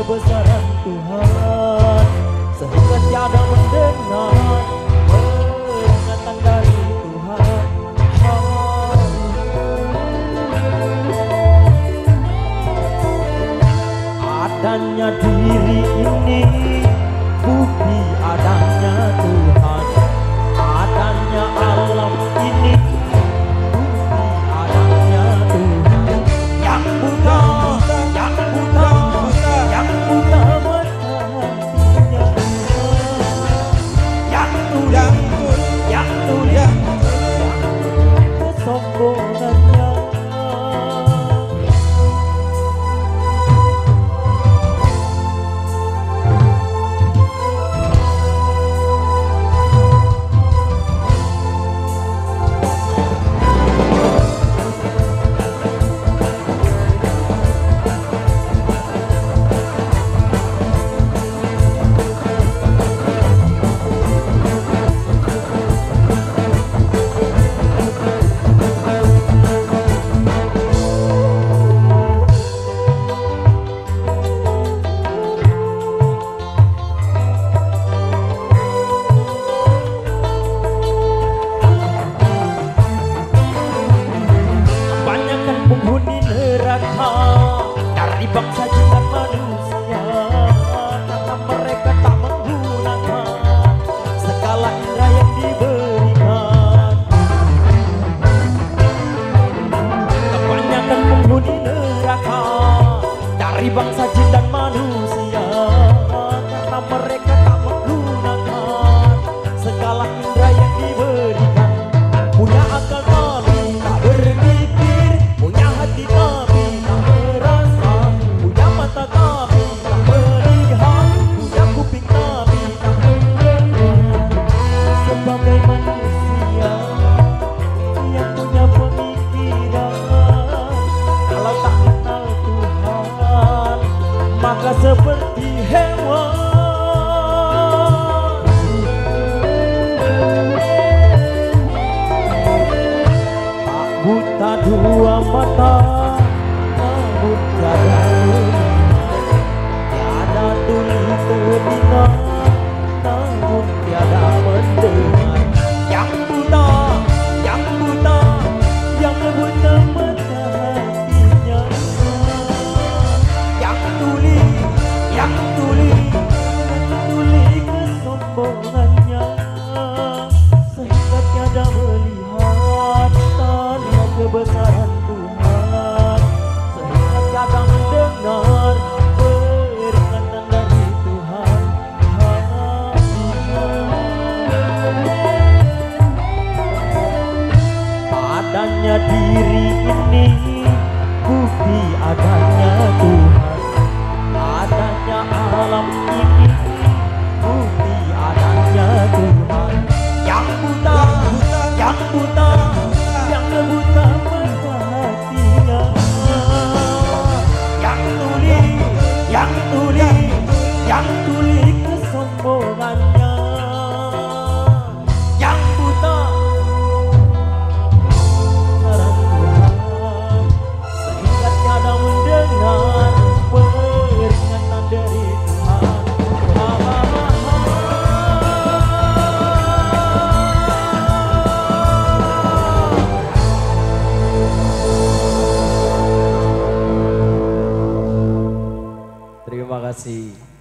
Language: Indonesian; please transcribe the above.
kebesaran Tuhan, sehingga tiada mendengar peringatan dari Tuhan. Adanya diri ini bukti adanya Tuhan, adanya alam ini bukti adanya Tuhan. Yang buta, yang buta, yang buta mata hatinya, yang tuli kesombongannya. Penghuni neraka dari bangsa jin dan manusia, karena mereka tak menggunakan segala indera yang diberikan. Kebanyakan penghuni neraka dari bangsa jin dan manusia, karena mereka tak menggunakan segala indera yang diberikan. Punya akal tapi tak berpikir, punya hati tapi tak merasa, punya mata tapi tak melihat, punya kuping tapi tak mendengar. Sebagai manusia yang punya pemikiran, kalau tak kenal Tuhan Terima kasih.